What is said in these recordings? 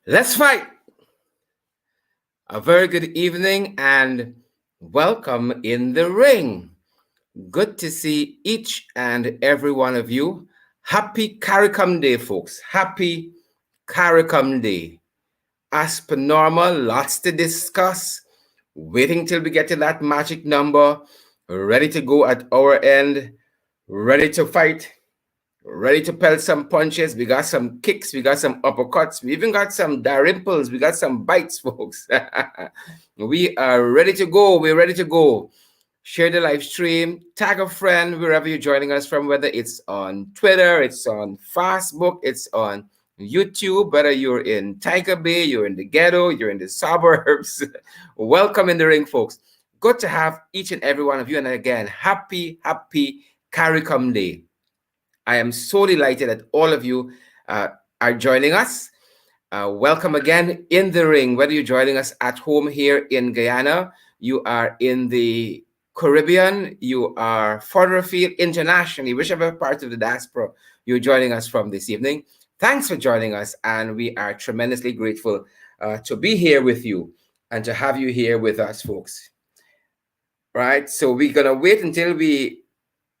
Let's fight. A very good evening and welcome in the ring. Good to see each and every one of you. Happy CARICOM Day, folks. Happy CARICOM Day. As per normal, lots to discuss. Waiting till we get to that magic number. Ready to go at our end. Ready to fight. Ready to pelt some punches. We got some kicks. We got some uppercuts. We even got some darimples. We got some bites, folks. We are ready to go. We're ready to go. Share the live stream. Tag a friend wherever you're joining us from, whether it's on Twitter, it's on Facebook, it's on YouTube, whether you're in Tiger Bay, you're in the ghetto, you're in the suburbs. Welcome in the ring, folks. Good to have each and every one of you. And again, happy CARICOM Day. I am so delighted that all of you are joining us. Welcome again in the ring, whether you're joining us at home here in Guyana, you are in the Caribbean, you are further afield internationally, whichever part of the diaspora you're joining us from this evening. Thanks for joining us, and we are tremendously grateful to be here with you and to have you here with us, folks. Right, so we're going to wait until we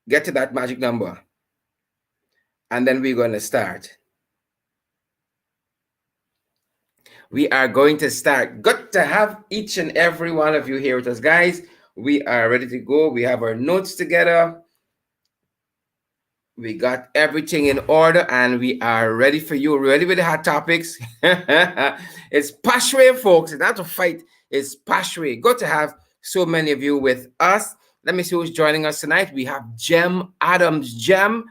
get to that magic number, and then we're going to start. We are going to start. Good to have each and every one of you here with us, guys. We are ready to go. We have our notes together. We got everything in order, and we are ready for you. Ready with the hot topics? It's Pashway, folks. It's not a fight. It's Pashway. Good to have so many of you with us. Let me see who's joining us tonight. We have Jem Adams. Jem,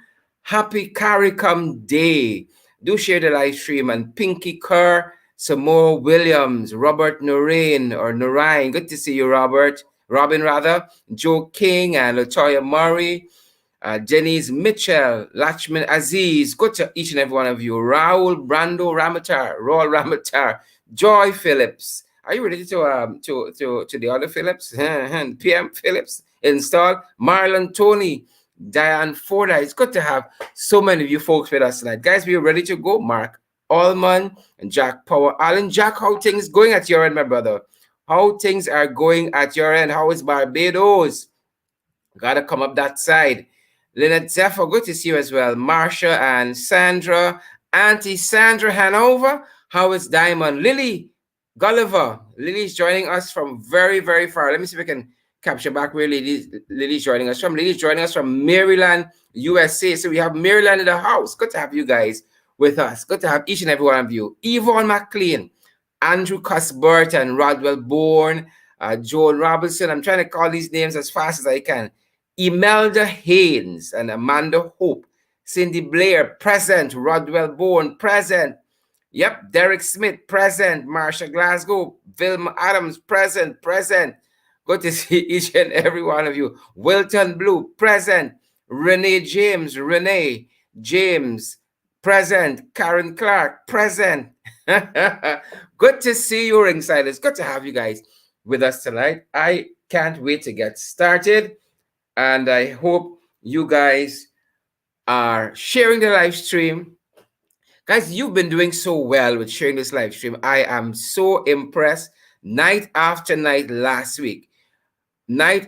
happy CARICOM Day. Do share the live stream. And Pinky Kerr, Samora Williams, Robert Noreen or Norine. Good to see you, Robert. Robin, rather. Joe King and Latoya Murray. Jenice Mitchell, Lachman Aziz. Good to each and every one of you. Raul Brando Ramatar, Joy Phillips. Are you ready to the other Phillips? PM Phillips installed. Marlon Tony, Diane Forda. It's good to have so many of you folks with us tonight. Guys, we are ready to go. Mark Allman and Jack Power Allen. Jack, how things going at your end, my brother? How things are going at your end? How is Barbados? Gotta come up that side. Lynette Zephyr, good to see you as well. Marsha and Sandra. Auntie Sandra Hanover. How is Diamond? Lily Gulliver. Lily's joining us from very, very far. Let me see if I can capture back where Lily's joining us from. Lily's joining us from Maryland, USA. So we have Maryland in the house. Good to have you guys with us. Good to have each and every one of you. Yvonne McLean, Andrew Cuthbert and Rodwell Bourne, Joan Robinson. I'm trying to call these names as fast as I can. Imelda Haynes and Amanda Hope. Cindy Blair, present. Rodwell Bourne, present. Yep, Derek Smith, present. Marsha Glasgow. Vilma Adams, present. Good to see each and every one of you. Wilton Blue, present. Renee James, present. Karen Clark, present. Good to see you, ringside. It's good to have you guys with us tonight. I can't wait to get started. And I hope you guys are sharing the live stream. Guys, you've been doing so well with sharing this live stream. I am so impressed. Night after night last week, I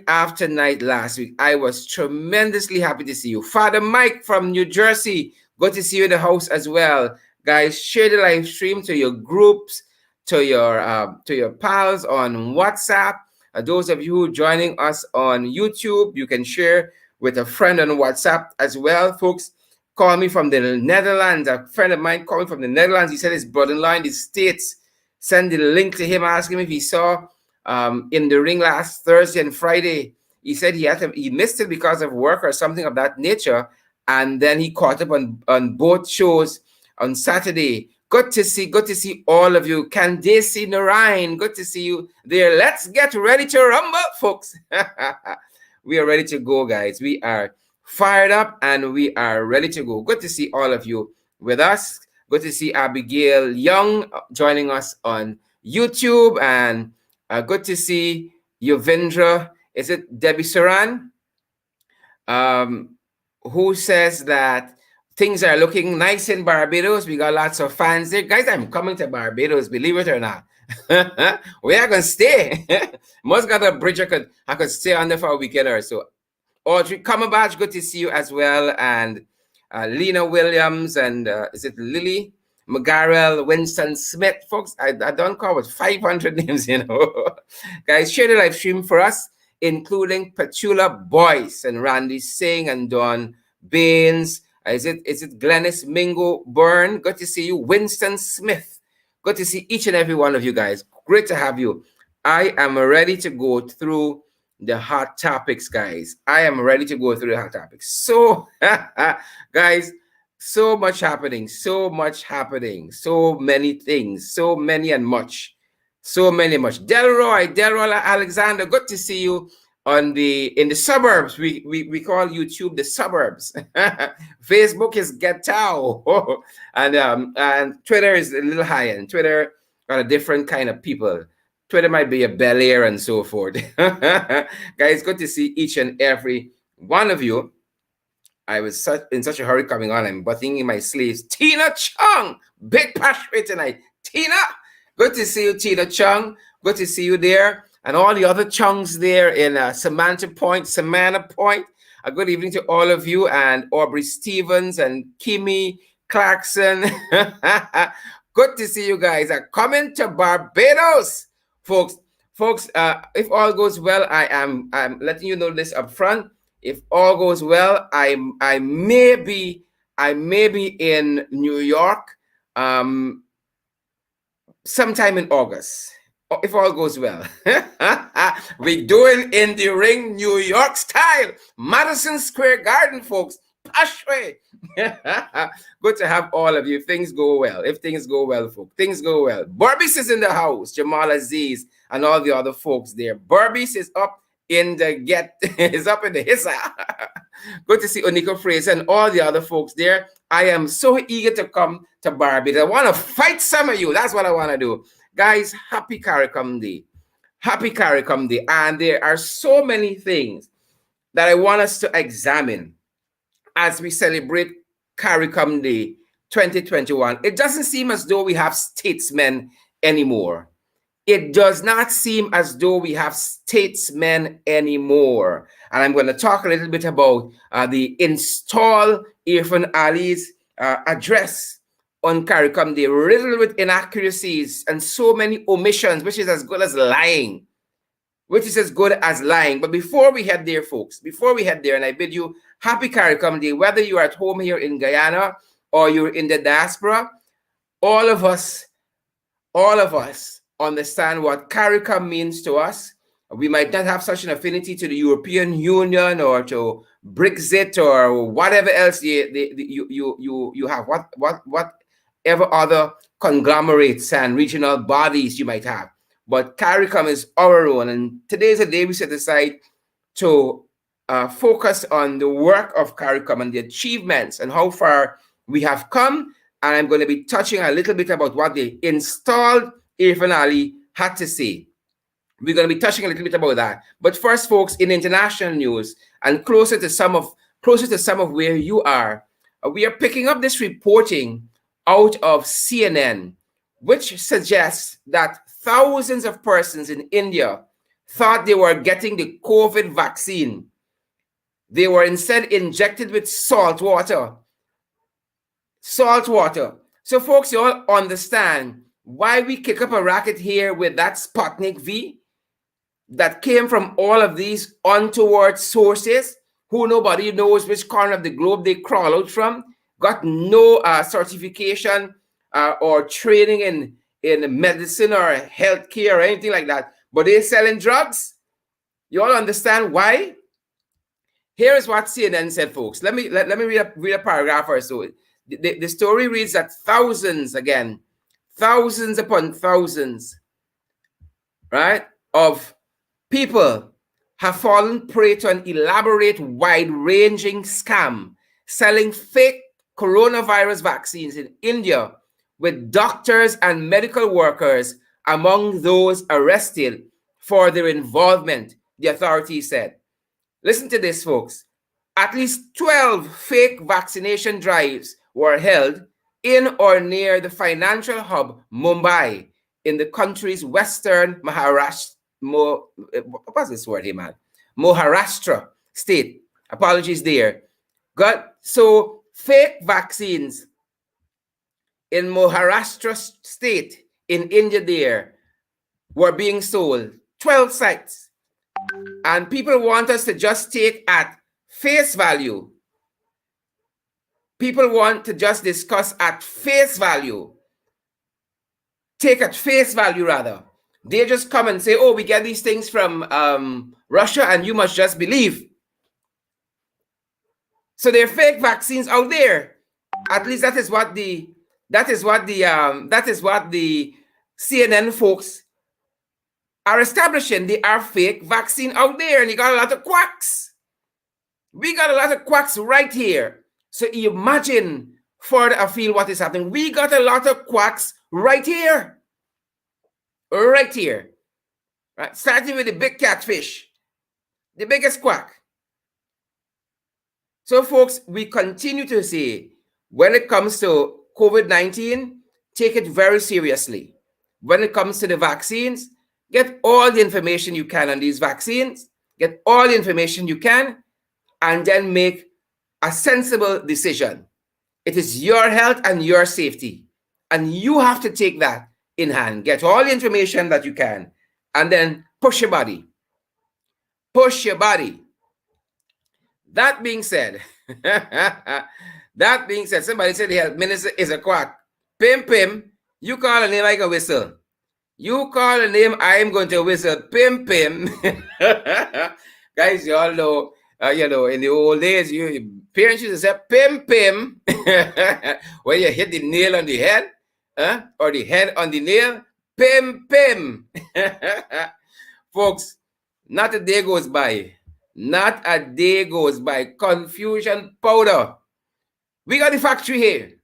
was tremendously happy to see you. Father Mike from New Jersey, good to see you in the house as well. Guys, share the live stream to your groups, to your pals on WhatsApp. Those of you who are joining us on YouTube, you can share with a friend on WhatsApp as well. Folks, call me from the Netherlands. A friend of mine called me from the Netherlands. He said his brother-in-law in the States. Send the link to him, ask him if he saw in the ring last Thursday and Friday. He said he missed it because of work or something of that nature. And then he caught up on both shows on Saturday. Good to see all of you. Candace Narayan, good to see you there. Let's get ready to rumble, folks. We are ready to go, guys. We are fired up and we are ready to go. Good to see all of you with us. Good to see Abigail Young joining us on YouTube. And good to see Yuvendra. Is it Debbie Saran? Who says that Things are looking nice in Barbados. We got lots of fans there. Guys, I'm coming to Barbados, believe it or not. We are going to stay. Must got a bridge I could stay under for a weekend or so. Audrey Cumberbatch, good to see you as well. And Lena Williams and is it Lily McGarrell, Winston Smith, folks. I don't call it 500 names, you know. Guys, share the live stream for us, including Petula Boyce and Randy Singh and Don Baines. Is it Glennis Mingo Byrne? Good to see you. Winston Smith. Good to see each and every one of you guys. Great to have you. I am ready to go through the hot topics, guys. I am ready to go through the hot topics. So, guys, so much happening, so many things, so many and much. Delroy Alexander, good to see you in the suburbs. We call YouTube the suburbs. Facebook is ghetto, and Twitter is a little high end. Twitter got a different kind of people. Twitter might be a Bel Air and so forth. Guys, good to see each and every one of you. I was in such a hurry coming on. I'm buttoning in my sleeves. Tina Chung, big passion tonight. Tina, good to see you, Tina Chung. Good to see you there. And all the other Chungs there in Samantha Point. A good evening to all of you. And Aubrey Stevens and Kimmy Clarkson. Good to see you guys. Coming to Barbados. Folks, if all goes well, I'm letting you know this up front. If all goes well, I may be in New York sometime in August. If all goes well. We're doing In the Ring New York style. Madison Square Garden, folks. Pashway. Good to have all of you. Things go well. If things go well, folks, things go well. Burbis is in the house. Jamal Aziz and all the other folks there. Burbis is up in the is up in the hissa. Good to see Onika Fraser and all the other folks there. I am so eager to come to Barbados. I want to fight some of you. That's what I want to do. Guys, happy CARICOM Day. Happy CARICOM Day. And there are so many things that I want us to examine as we celebrate CARICOM Day 2021. It doesn't seem as though we have statesmen anymore. It does not seem as though we have statesmen anymore. And I'm going to talk a little bit about the install Irfaan Ali's address on CARICOM Day, riddled with inaccuracies and so many omissions, which is as good as lying. But before we head there, folks, and I bid you happy CARICOM Day, whether you're at home here in Guyana or you're in the diaspora, all of us understand what CARICOM means to us. We might not have such an affinity to the European Union or to Brexit or whatever else you have, whatever other conglomerates and regional bodies you might have. But CARICOM is our own, and today is a day we set aside to focus on the work of CARICOM and the achievements and how far we have come. And I'm going to be touching a little bit about what the installed Irfaan Ali had to say. We're going to be touching a little bit about that. But first, folks, in international news and closer to some of where you are, we are picking up this reporting out of CNN, which suggests that thousands of persons in India thought they were getting the COVID vaccine. They were instead injected with salt water. So, folks, you all understand why we kick up a racket here with that Sputnik V that came from all of these untoward sources who nobody knows which corner of the globe they crawl out from, got no certification or training in medicine or healthcare or anything like that, but they're selling drugs. You all understand why? Here is what CNN said, folks. Let me read a paragraph or so. The story reads that thousands upon thousands, right, of people have fallen prey to an elaborate, wide-ranging scam selling fake coronavirus vaccines in India, with doctors and medical workers among those arrested for their involvement, the authorities said. Listen to this, folks. at least 12 fake vaccination drives were held in or near the financial hub Mumbai in the country's western what's this word here, man? Maharashtra state. Apologies there. So fake vaccines in Maharashtra state in India there were being sold. 12 sites. And people want us to just take at face value. People want to just discuss at face value. Take at face value, rather. They just come and say, oh, we get these things from Russia and you must just believe. So there are fake vaccines out there. At least that is what the CNN folks are establishing. There are fake vaccine out there, and you got a lot of quacks. We got a lot of quacks right here. So imagine further afield what is happening. We got a lot of quacks right here. Right here. Right? Starting with the big catfish. The biggest quack. So folks, we continue to say, when it comes to COVID-19, take it very seriously. When it comes to the vaccines, get all the information you can on these vaccines. Get all the information you can, and then make a sensible decision. It is your health and your safety. And you have to take that in hand. Get all the information that you can. And then push your body. Push your body. That being said, somebody said the health minister is a quack. Pim, you call a name, I can whistle. You call a name, I am going to whistle. Pim. Guys, you all know, in the old days, your parents used to say, Pim. When you hit the nail on the head, or the head on the nail, Pim. Folks, not a day goes by. Not a day goes by. Confusion powder. We got the factory here.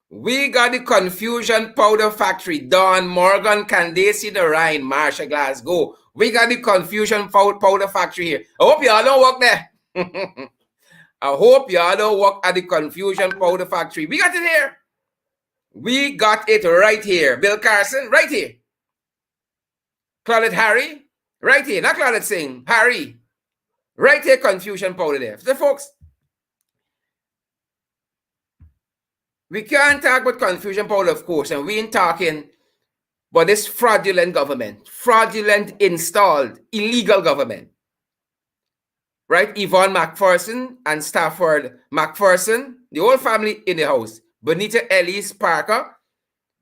We got the confusion powder factory. Don Morgan, Candace, the Rhine, Marsha, Glasgow. We got the confusion powder factory here. I hope y'all don't work there. I hope y'all don't work at the confusion powder factory. We got it here. We got it right here. Bill Carson, right here. Claudette Harry, right here. Not Claudette Singh, Harry. Right here, confusion powder there. So folks, we can't talk about confusion powder, of course, and we ain't talking about this fraudulent government, fraudulent installed, illegal government. Right? Yvonne McPherson and Stafford McPherson, the whole family in the house. Bonita Ellis Parker.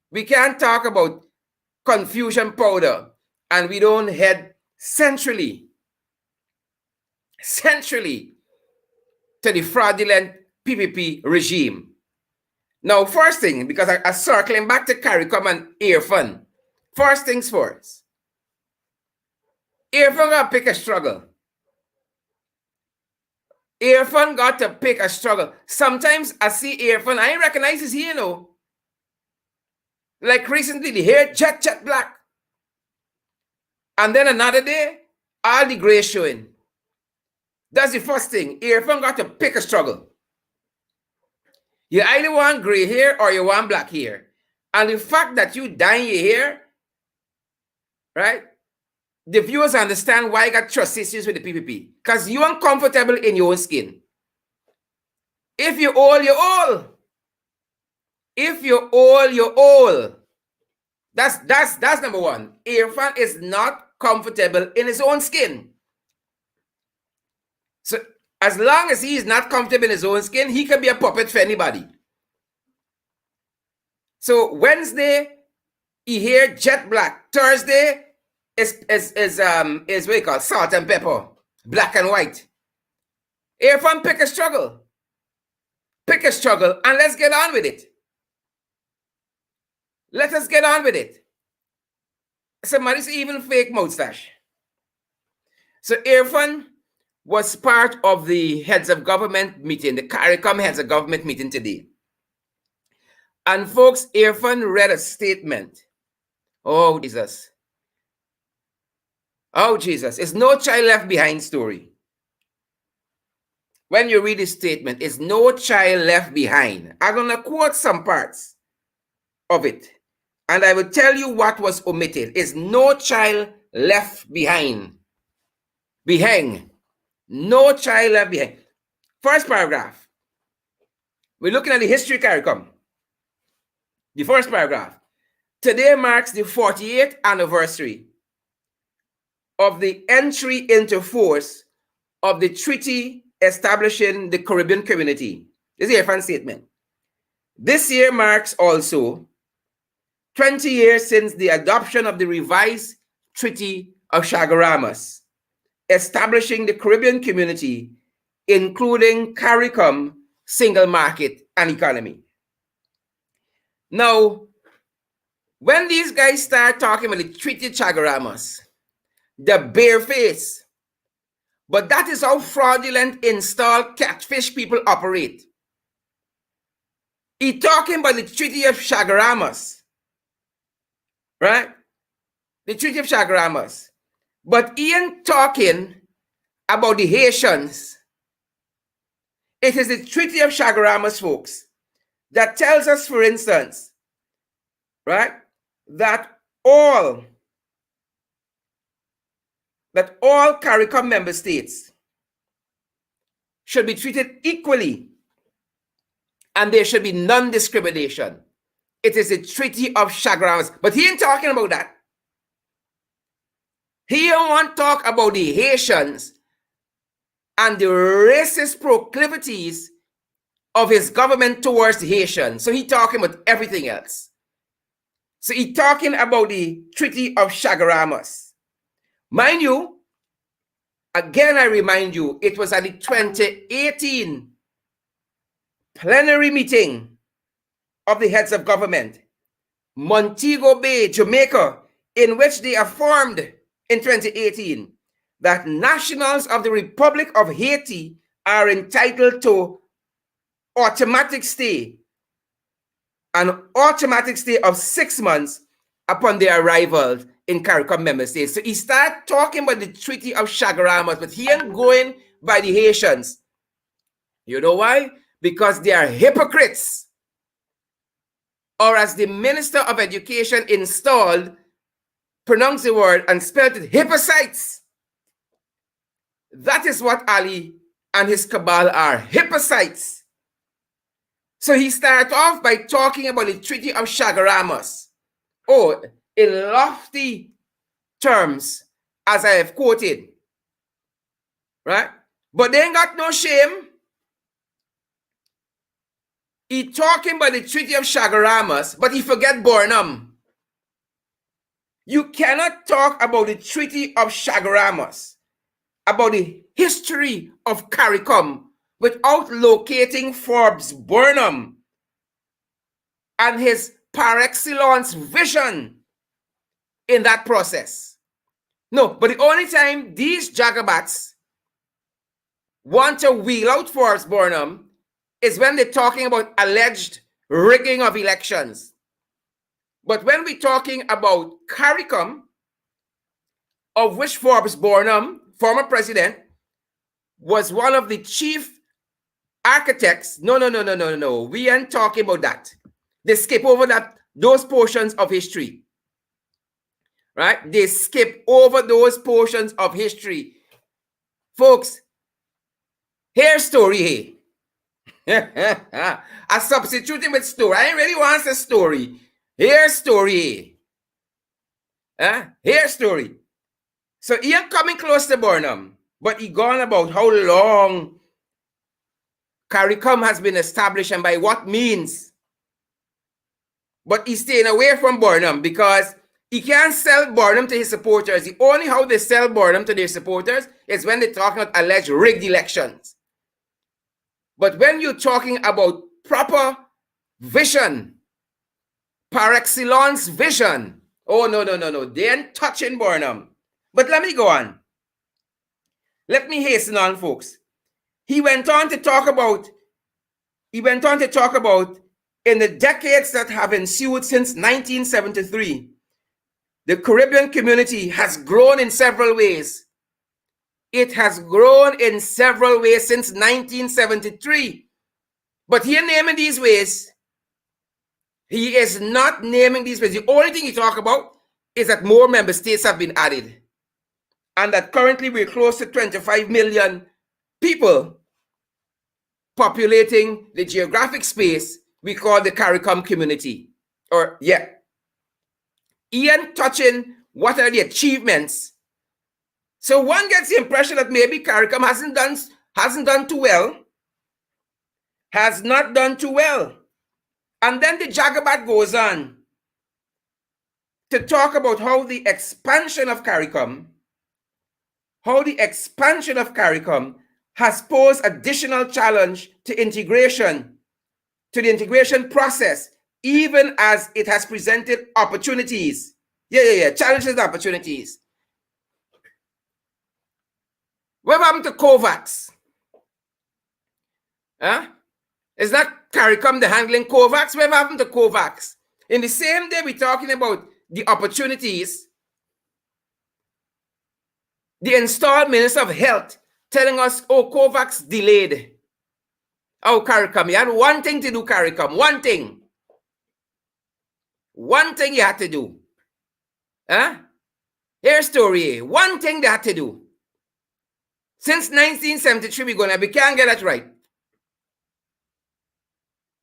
We can't talk about confusion powder and we don't head centrally to the fraudulent PPP regime. Now, first thing, because I'm circling back to CARICOM and Irfaan. First things first. Irfaan got to pick a struggle. Irfaan got to pick a struggle. Sometimes I see Irfaan, I recognize his hair, Like recently, the hair jet black. And then another day, all the gray showing. That's the first thing. Irfaan got to pick a struggle. You either want gray hair or you want black hair. And the fact that you dye your hair, right? The viewers understand why you got trust issues with the PPP. Because you're uncomfortable in your own skin. If you're old, you're old. If you're old, you're old. That's number one. Irfaan is not comfortable in his own skin. So as long as he is not comfortable in his own skin, he can be a puppet for anybody. So Wednesday, he hair jet black. Thursday is what you call salt and pepper, black and white. Irfaan, pick a struggle. Pick a struggle and let's get on with it. Let us get on with it. Somebody's even fake mustache. So Irfaan was part of the heads of government meeting, the CARICOM heads of government meeting today. And folks, Irfaan read a statement. Oh, Jesus. Oh, Jesus. It's no child left behind story. when you read this statement, is no child left behind. I'm going to quote some parts of it. And I will tell you what was omitted. Is no child left behind. Behind. No child left behind. First paragraph. We're looking at the history CARICOM. The first paragraph. Today marks the 48th anniversary of the entry into force of the treaty establishing the Caribbean community. This is Irfaan statement. This year marks also 20 years since the adoption of the revised Treaty of Chaguaramas, establishing the Caribbean community, including CARICOM, single market and economy. Now, when these guys start talking about the Treaty of Chaguaramas, the bare face, but that is how fraudulent installed catfish people operate. He talking about the Treaty of Chaguaramas, right? The Treaty of Chaguaramas. But he ain't talking about the Haitians. It is the Treaty of Chaguaramas, folks, that tells us, for instance, right, that all CARICOM member states should be treated equally and there should be non-discrimination. It is the Treaty of Chaguaramas. But he ain't talking about that. He don't want to talk about the Haitians and the racist proclivities of his government towards the Haitians. So he talking about everything else. So he talking about the Treaty of Chaguaramas. Mind you, again I remind you, it was at the 2018 plenary meeting of the heads of government, Montego Bay, Jamaica, in which they affirmed in 2018 that nationals of the Republic of Haiti are entitled to automatic stay, an automatic stay of 6 months upon their arrival in CARICOM member states. So he started talking about the Treaty of Chaguaramas, but he ain't going by the Haitians. You know why? Because they are hypocrites. Or as the Minister of Education installed, pronounced the word and spelled it, hypocrites. That is what Ali and his cabal are, hypocrites. So he started off by talking about the Treaty of Chaguaramas. Oh, in lofty terms, as I have quoted. Right? But they ain't got no shame. He talking about the Treaty of Chaguaramas, but he forget Burnham. You cannot talk about the Treaty of Chaguaramas, about the history of CARICOM, without locating Forbes Burnham and his par excellence vision in that process. No, but the only time these jagabats want to wheel out Forbes Burnham is when they're talking about alleged rigging of elections. But when we're talking about CARICOM, of which Forbes Burnham, former president, was one of the chief architects, no. We ain't talking about that. They skip over those portions of history. Right? They skip over those portions of history. Folks, here's story here. I substitute him with story. I ain't really want the story. Here's story. Here's story. So he ain't coming close to Burnham, but he gone about how long CARICOM has been established and by what means. But he's staying away from Burnham because he can't sell Burnham to his supporters. The only how they sell Burnham to their supporters is when they're talking about alleged rigged elections. But when you're talking about proper vision, par excellence vision, oh, no. They ain't touching Burnham. But let me go on. Let me hasten on, folks. He went on to talk about in the decades that have ensued since 1973, the Caribbean community has grown in several ways. it has grown in several ways since 1973. But he is naming these ways. He is not naming these ways. The only thing he talks about is that more member states have been added. And that currently we're close to 25 million people populating the geographic space we call the CARICOM community. Ian touching what are the achievements. So one gets the impression that maybe CARICOM hasn't done too well, has not done too well. And then the Jagabat goes on to talk about how the expansion of CARICOM has posed additional challenge to the integration process, even as it has presented opportunities. Challenges and opportunities. What happened to COVAX? Is that CARICOM the handling COVAX? What happened to COVAX? In the same day we're talking about the opportunities, the installed Minister of Health telling us, oh, COVAX delayed. Oh, CARICOM, you had one thing to do, CARICOM, one thing. One thing you had to do. Here's story. One thing they had to do. Since 1973, we can't get that right.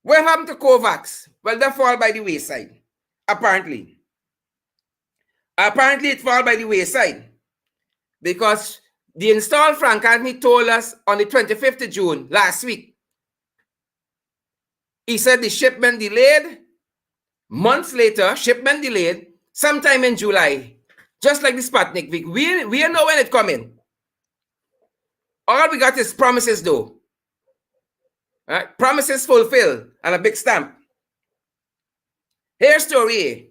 What happened to COVAX? Well, that fall by the wayside, apparently. Apparently, it fall by the wayside because the installed Frank Anthony told us on the 25th of June last week. He said the shipment delayed. Months later, shipment delayed sometime in July, just like the Sputnik week. We know when it's coming. All we got is promises, though. Right? Promises fulfilled and a big stamp. Here's story.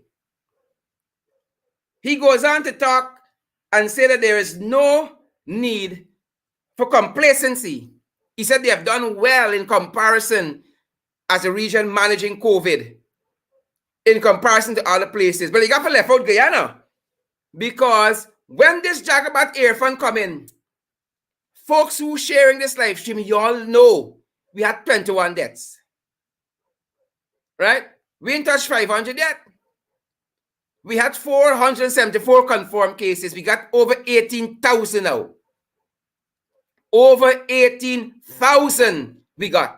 He goes on to talk and say that there is no need for complacency. He said they have done well in comparison as a region managing COVID in comparison to other places. But he got to left out Guyana because when this Jagabat Irfaan come in, folks who sharing this live stream, you all know we had 21 deaths. Right? We ain't touched 500 yet. We had 474 confirmed cases. We got over 18,000 now. Over 18,000 we got.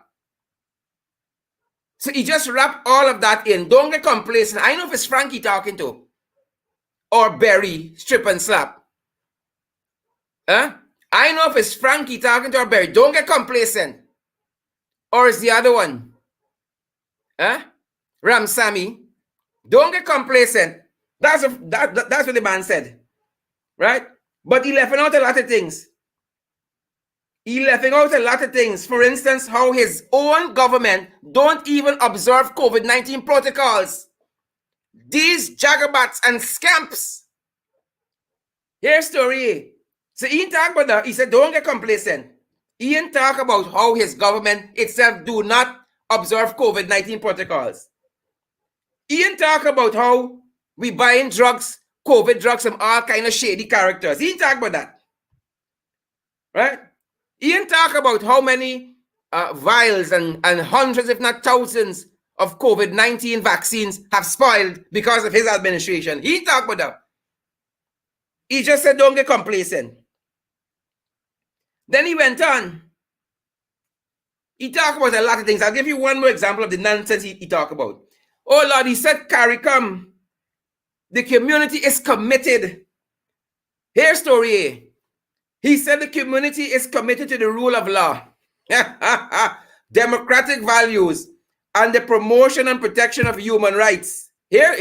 So he just wrapped all of that in. Don't get complacent. I know if it's Frankie talking to or Barry, strip and slap. I know if it's Frankie talking to or Barry. Don't get complacent. Or it's the other one. Ramsamy. Don't get complacent. That's what the man said. Right? But he left out a lot of things. For instance, how his own government don't even observe COVID-19 protocols. These jagabats and scamps. Here's story. So Ian talk about that. He said, don't get complacent. Ian talk about how his government itself do not observe COVID-19 protocols. Ian talk about how we buying drugs, COVID drugs from all kind of shady characters. Ian talk about that. Right? Ian talk about how many vials and hundreds, if not thousands, of COVID-19 vaccines have spoiled because of his administration. He talk about that. He just said, don't get complacent. Then he went on. He talked about a lot of things. I'll give you one more example of the nonsense he talked about. Oh, Lord, he said, CARICOM, the community is committed. Here's story. He said the community is committed to the rule of law, democratic values, and the promotion and protection of human rights. Here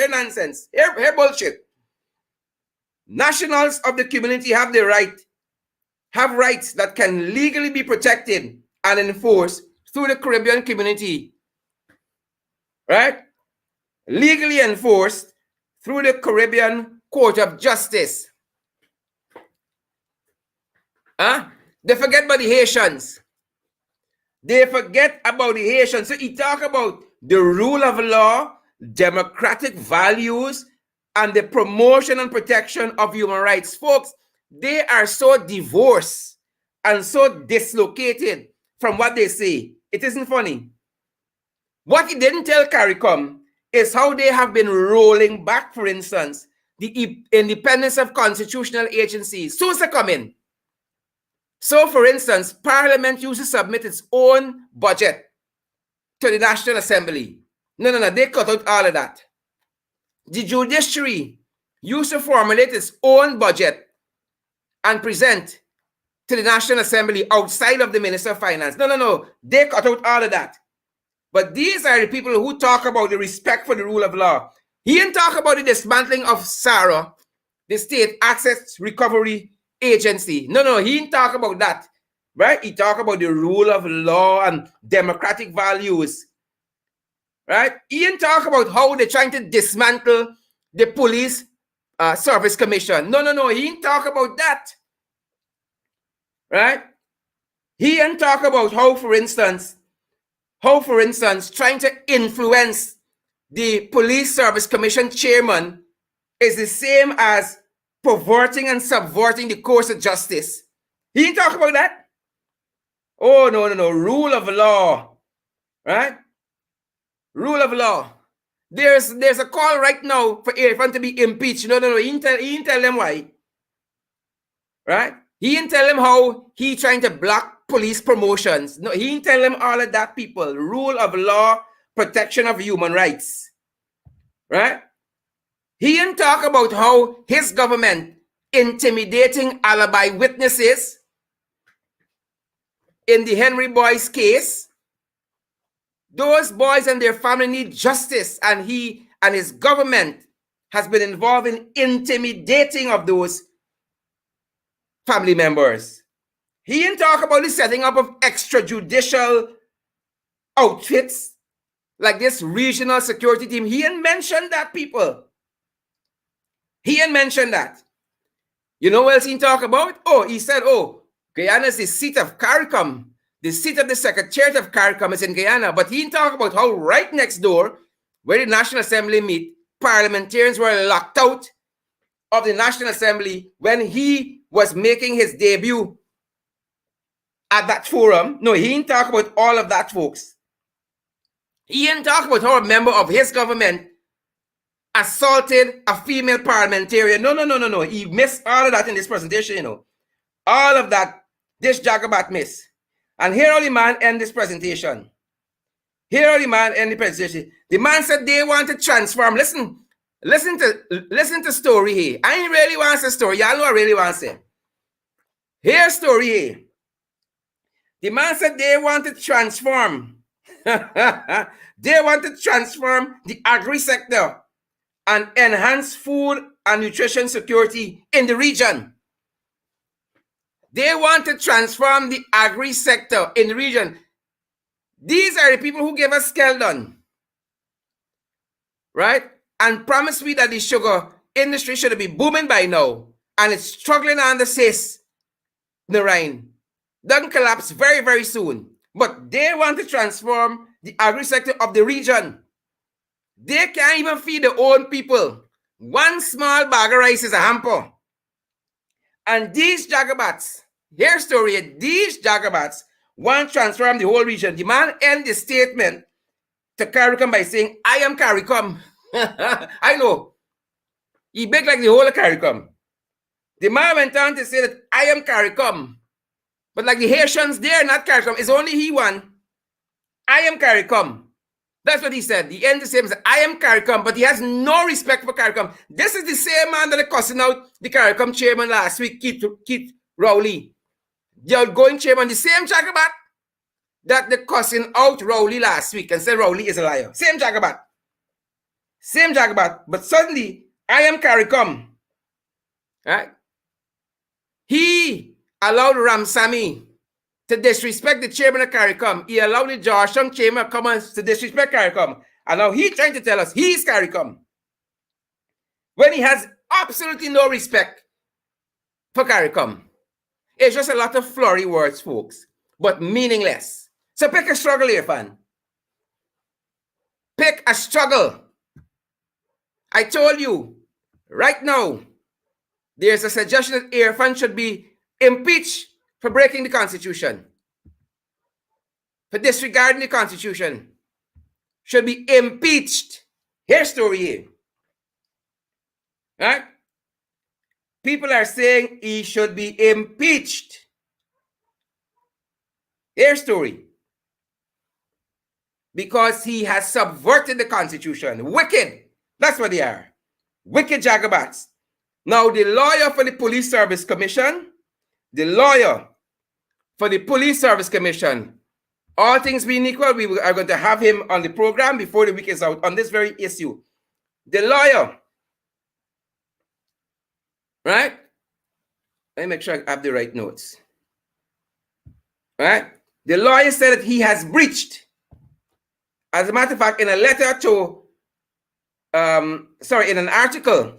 nonsense. Here bullshit. Nationals of the community have rights that can legally be protected and enforced through the Caribbean community. Right? Legally enforced through the Caribbean Court of Justice. They forget about the Haitians. So he talk about the rule of law, democratic values, and the promotion and protection of human rights. Folks, they are so divorced and so dislocated from what they say. It isn't funny. What he didn't tell CARICOM is how they have been rolling back, for instance, the independence of constitutional agencies. Soon to come in. So, for instance, Parliament used to submit its own budget to the National Assembly. No, they cut out all of that. The judiciary used to formulate its own budget and present to the National Assembly outside of the Minister of Finance. No, they cut out all of that. But these are the people who talk about the respect for the rule of law. He didn't talk about the dismantling of SARA, the State Assets Recovery Agency. No, he didn't talk about that, right? He talked about the rule of law and democratic values, right? He didn't talk about how they're trying to dismantle the Police Service Commission. No, he didn't talk about that, right? He didn't talk about how, for instance, trying to influence the Police Service Commission chairman is the same as perverting and subverting the course of justice. He didn't talk about that. Oh, no. Rule of law, right? Rule of law. There's a call right now for Irfaan to be impeached. No. He didn't tell them why. Right? He didn't tell them how he trying to block police promotions. No, he didn't tell them all of that, people. Rule of law, protection of human rights. Right? He didn't talk about how his government intimidating alibi witnesses in the Henry Boyce case. Those boys and their family need justice, and he and his government has been involved in intimidating of those family members. He didn't talk about the setting up of extrajudicial outfits like this regional security team. He didn't mention that, people. He didn't mention that. You know what else he didn't talk about? Oh, he said, Guyana is the seat of CARICOM. The seat of the Secretariat of CARICOM is in Guyana. But he didn't talk about how right next door, where the National Assembly meet, parliamentarians were locked out of the National Assembly when he was making his debut at that forum. No, he didn't talk about all of that, folks. He didn't talk about how a member of his government assaulted a female parliamentarian. No. He missed all of that in this presentation, you know. All of that, this Jagabat missed. And here how the man end this presentation. The man said they want to transform. Listen to story here. I ain't really want to say story. Y'all know I really want to say. Here's story here. The man said they want to transform. They want to transform the agri sector and enhance food and nutrition security in the region. They want to transform the agri sector in the region. These are the people who gave us Skeldon, right? And promised me that the sugar industry should be booming by now. And it's struggling on the sis, Narain. Doesn't collapse very, very soon. But they want to transform the agri sector of the region. They can't even feed their own people. One small bag of rice is a hamper. And these Jagabats, here's story, these Jagabats want to transform the whole region. The man ended the statement to CARICOM by saying, I am CARICOM. I know. He big like the whole of CARICOM. The man went on to say that I am CARICOM. But like the Haitians, they are not CARICOM. It's only he one. I am CARICOM. That's what he said. The end the same said, I am CARICOM, but he has no respect for CARICOM. This is the same man that cussing out the CARICOM chairman last week, Keith Rowley. The outgoing chairman, the same Jagabat that the cussing out Rowley last week and said Rowley is a liar. Same Jagabat. But suddenly, I am CARICOM. Right? He allowed Ramsamy to disrespect the chairman of CARICOM. He allowed the Georgetown chairman of Commerce to disrespect CARICOM. And now he's trying to tell us he's CARICOM. When he has absolutely no respect for CARICOM. It's just a lot of flowery words, folks, but meaningless. So pick a struggle, Irfaan. Pick a struggle. I told you, right now, there's a suggestion that Irfaan should be impeached for breaking the Constitution, for disregarding the Constitution, should be impeached. Here's the story here. Right? People are saying he should be impeached. Here's the story. Because he has subverted the Constitution. Wicked. That's what they are. Wicked jagabats. Now, the lawyer for the Police Service Commission, all things being equal, we are going to have him on the program before the week is out on this very issue. The lawyer, right? Let me make sure I have the right notes. Right? The lawyer said that he has breached. As a matter of fact, in a letter to, in an article,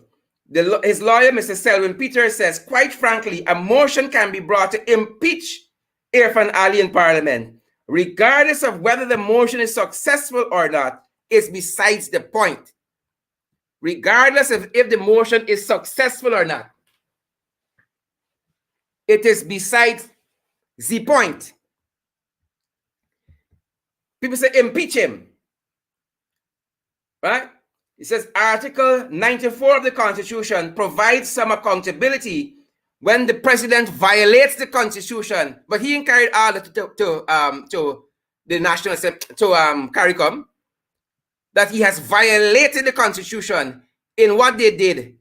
his lawyer, Mr. Selwyn Peters, says, quite frankly, a motion can be brought to impeach Irfaan Ali in Parliament. Regardless of whether the motion is successful or not, is besides the point. Regardless of if the motion is successful or not, it is besides the point. People say impeach him, right? It says Article 94 of the Constitution provides some accountability when the president violates the Constitution, but he carried all to the National Assembly, to CARICOM, that he has violated the Constitution in what they did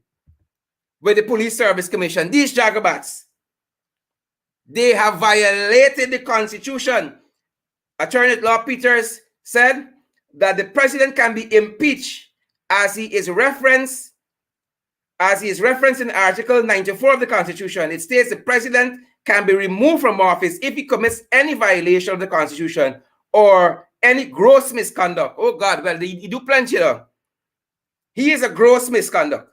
with the Police Service Commission. These jagabats, they have violated the Constitution. Attorney at Law Peters said that the president can be impeached as he is referenced in Article 94 of the Constitution. It states the president can be removed from office if he commits any violation of the Constitution or any gross misconduct. Oh God, well, he do plenty though. He is a gross misconduct,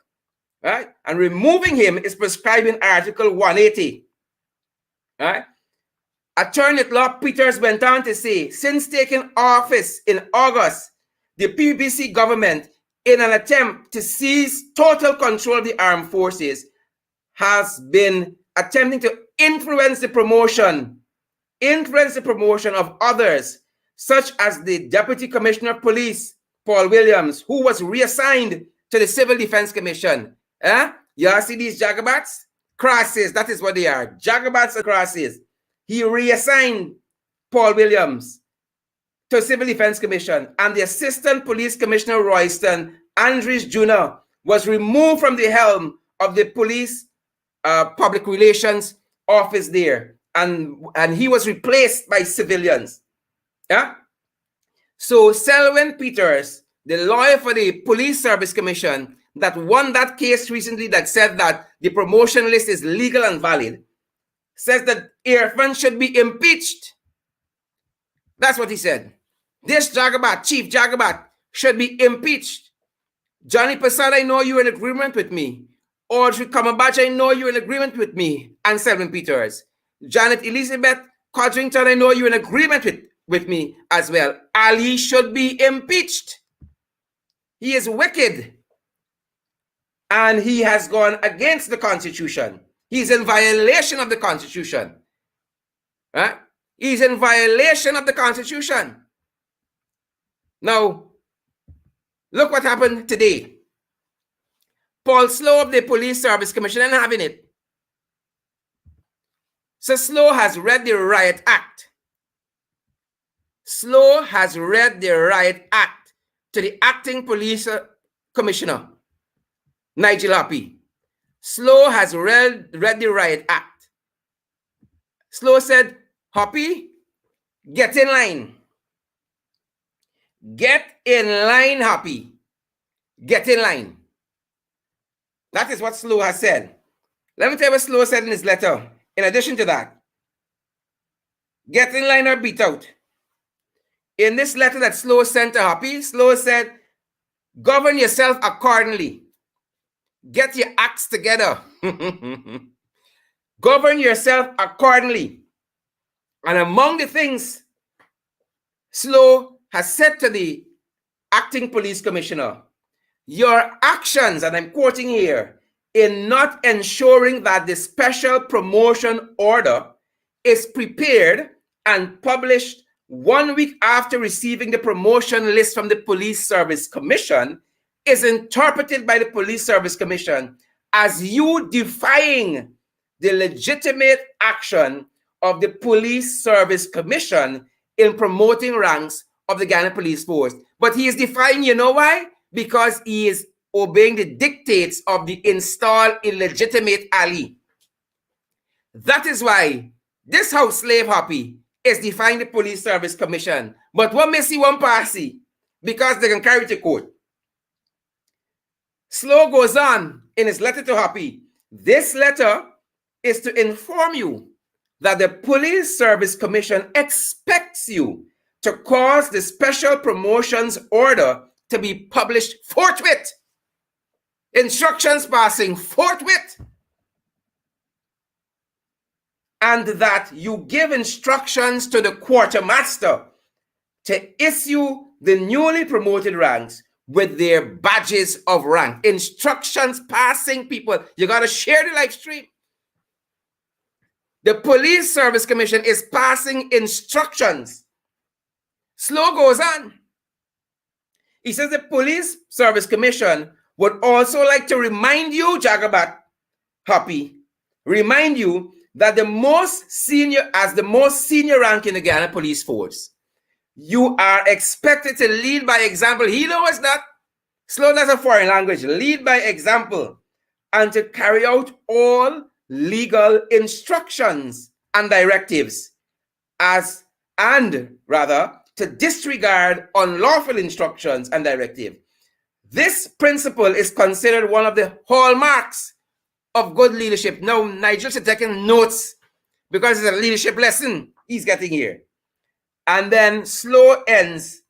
right? And removing him is prescribed in Article 180, right? Attorney at Law Peters went on to say, since taking office in August, the PPC government, in an attempt to seize total control of the armed forces, has been attempting to influence the promotion of others, such as the Deputy Commissioner of Police, Paul Williams, who was reassigned to the Civil Defense Commission. Y'all see these jagabats? Crosses, that is what they are. Jagabats and crosses. He reassigned Paul Williams to Civil Defense Commission, and the Assistant Police Commissioner Royston Andrews Jr. was removed from the helm of the police public relations office there, and he was replaced by civilians. Yeah. So Selwyn Peters, the lawyer for the Police Service Commission that won that case recently, that said that the promotion list is legal and valid, says that Irfaan should be impeached. That's what he said. This jagabat, Chief Jagabat, should be impeached. Johnny Passad, I know you're in agreement with me. Audrey Kamabach, I know you're in agreement with me. And Selwyn Peters. Janet Elizabeth Codrington, I know you're in agreement with me as well. Ali should be impeached. He is wicked. And he has gone against the Constitution. He's in violation of the Constitution. Right? He's in violation of the Constitution. Now, look what happened today. Paul Slow of the Police Service Commission and having it. So Slow has read the Riot Act. Slow has read the Riot Act to the acting police commissioner, Nigel Hoppie. Slow has read the Riot Act. Slow said, Hoppie, get in line. Get in line, Hoppie. Get in line. That is what Slow has said. Let me tell you what Slow said in his letter. In addition to that, get in line or beat out. In this letter that Slow sent to Hoppie, Slow said, govern yourself accordingly. Get your acts together. Govern yourself accordingly. And among the things Slow has said to the acting police commissioner, your actions, and I'm quoting here, in not ensuring that the special promotion order is prepared and published 1 week after receiving the promotion list from the Police Service Commission is interpreted by the Police Service Commission as you defying the legitimate action of the Police Service Commission in promoting ranks of the Ghana Police Force. But he is defying, you know why? Because he is obeying the dictates of the installed illegitimate ally. That is why this House slave Hoppie is defying the Police Service Commission. But what may see one party, because they can carry it to court. Slow goes on in his letter to Hoppie. This letter is to inform you that the Police Service Commission expects you to cause the special promotions order to be published forthwith. Instructions passing forthwith. And that you give instructions to the quartermaster to issue the newly promoted ranks with their badges of rank. Instructions passing, people. You got to share the live stream. The Police Service Commission is passing instructions. Slow goes on. He says the Police Service Commission would also like to remind you, Jagabat Hoppie, remind you that the most senior rank in the Ghana Police Force, you are expected to lead by example. He knows that. Slow, that's a foreign language. Lead by example and to carry out all legal instructions and directives to disregard unlawful instructions and directives. This principle is considered one of the hallmarks of good leadership. Now, Nigel should take notes because it's a leadership lesson he's getting here. And then Slow ends.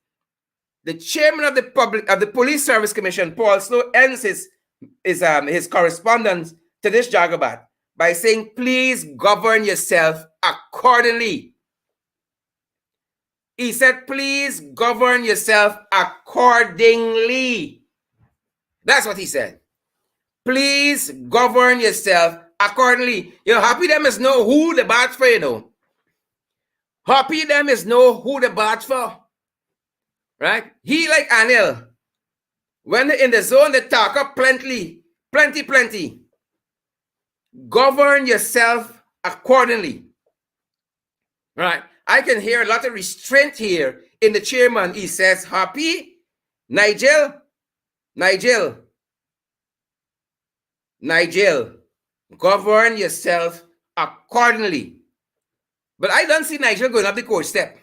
The chairman of the Police Service Commission, Paul Slow, ends his correspondence to this Jagabat by saying, please govern yourself accordingly. He said, please govern yourself accordingly. That's what he said. Please govern yourself accordingly. You know, Hoppie them is know who the bad for, you know. Hoppie them is know who the bad for. Right? He like Anil. When they're in the zone, they talk up plenty. Govern yourself accordingly. Right? I can hear a lot of restraint here in the chairman. He says, Hoppie, Nigel, govern yourself accordingly. But I don't see Nigel going up the court step.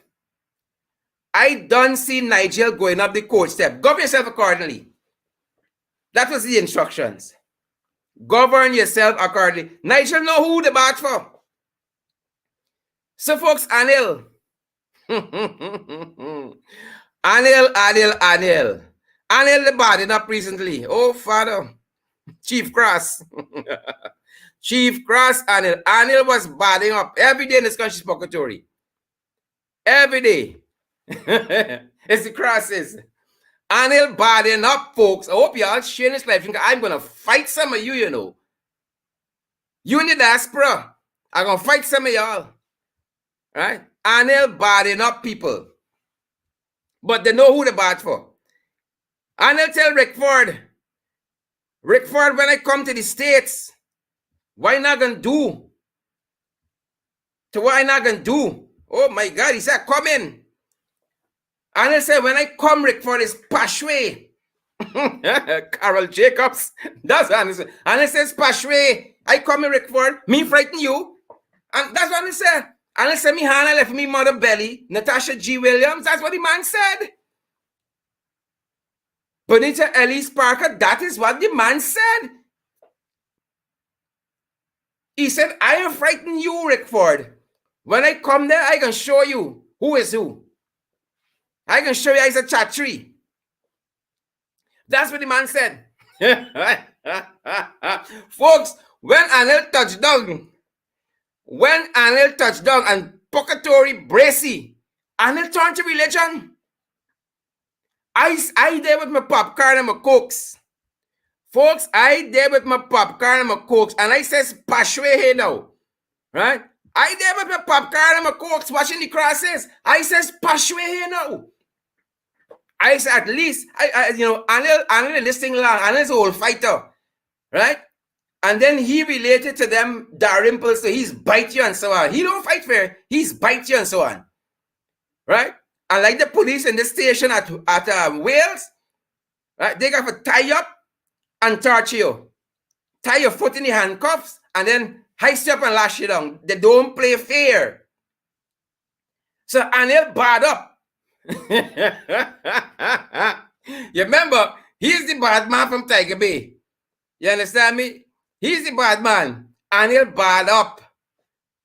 Govern yourself accordingly. That was the instructions. Govern yourself accordingly. Nigel know who the bad for. So folks, Anil. Anil the bad enough recently. Oh, Father. Chief Cross. Chief Cross, Anil. Anil was badding up every day in this country's purgatory. Every day. It's the crosses. Anil badding up, folks. I hope y'all sharing this life. I'm going to fight some of you, you know. You in the diaspora. I'm going to fight some of y'all. Right? Anil badding up people. But they know who they're bad for. Anil tell Rick Ford, when I come to the States, what I not going to do? To what I not going to do? Oh my God, he said, come in. Anil said, when I come, Rick Ford is Pashwe. Carol Jacobs. That's what Anil said. Anil says, Pashwe. I come in, Rick Ford. Me frighten you. And that's what Anil said. Anil said, me Hannah left me mother belly. Natasha G. Williams. That's what the man said. Bonita Ellis Parker. That is what the man said. He said, I am frightening you, Rick Ford. When I come there, I can show you who is who. I can show you he's a chatri. That's what the man said. Folks, when Anil touched down and Pocatory Bracy, Anil turned to religion. I there with my popcorn and my cokes. Folks, I there with my popcorn and my cokes, and I says, Pashwe here now. Right? I there with my popcorn and my cokes watching the crosses. I says, Pashwe here now. I said, at least, Anil this thing long, Anil's a whole fighter. Right? And then he related to them Dalrymple, so he's bite you and so on. He don't fight fair, he's bite you and so on. Right? And like the police in the station at Wales, right? They got to tie you up and torture you. Tie your foot in the handcuffs and then heist you up and lash you down. They don't play fair. So Anil bad up. You remember, he's the bad man from Tiger Bay. You understand me? He's the bad man. Anil bad up.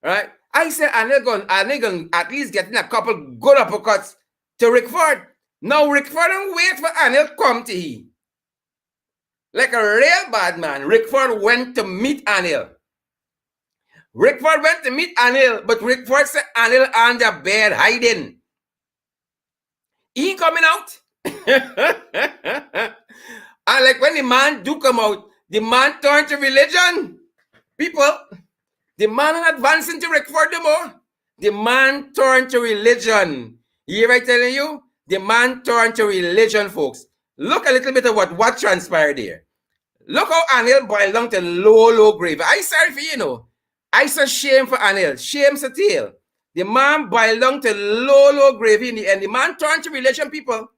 Right? I said Anil going at least getting a couple good uppercuts to Rick Ford. Now Rick Ford don't wait for Anil come to he. Like a real bad man, Rick Ford went to meet Anil. Rick Ford went to meet Anil, but Rick Ford said Anil on the bed hiding. He ain't coming out. And like when the man do come out, the man turned to religion. People, the man not advancing to Rick Ford no more. The man turned to religion. You hear I telling you? The man turned to religion, folks. Look a little bit of what transpired here. Look how Anil boiled down to low grave. I sorry for you know. I saw shame for Anil. Shame's a tale. The man boiled down to low grave in the end. The man turned to religion, people.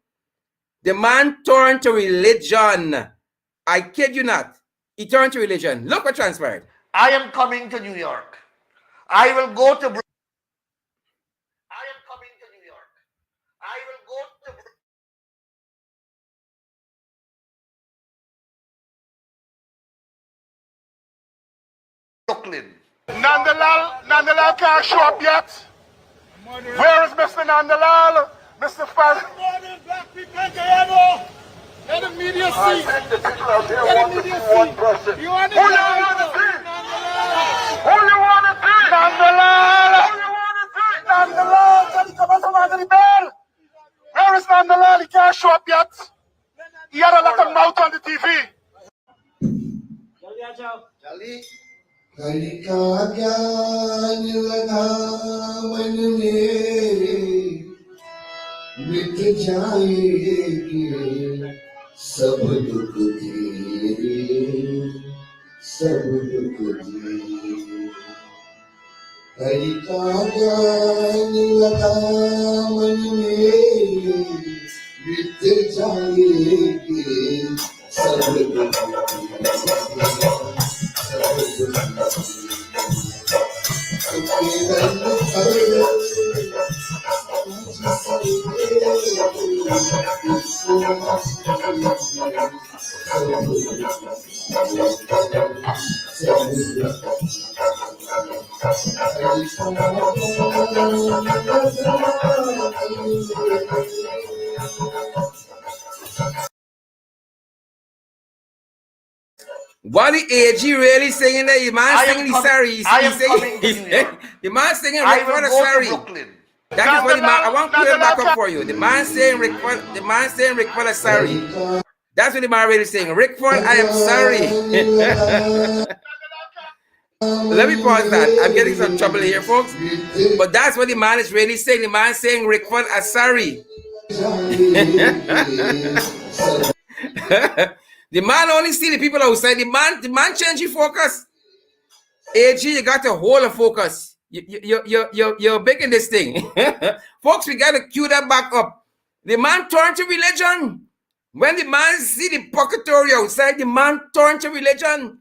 The man turned to religion. I kid you not. He turned to religion. Look what transpired. I am coming to New York. I will go to Brooklyn. I am coming to New York. I will go to Brooklyn. Nandalal can't show up yet. Where is Mr. Nandalal? Mr. Faz. Good morning, black people. Let the media see. Let the media see. You want to see? Who you want to see? Nandalal. Who you want to see? Nandalal. Can you come out of the bell? Where is Nandalal? He can't show up yet. He had a lot of mouth on the TV. Hari का ज्ञान लगा मन में मिट जाएगी सब दुख धीरे सब दुख धीरे हरि का ज्ञान लगा मन में मिट जाएगी सब दुख What the AG really saying that? The man singing the sorry. The man singing Rick Ford is sorry. That is what the man. I want to play it back up for you. The man saying Rick Ford. The man saying Rick Ford is sorry. That's what the man really saying. Rick Ford, I am sorry. Let me pause that. I'm getting some trouble here, folks. But that's what the man is really saying. The man saying Rick Ford is sorry. The man only see the people outside. The man change your focus. AG, you got to hold a focus. You're big in this thing. Folks, we got to cue that back up. The man turned to religion. When the man see the purgatory outside, the man turned to religion.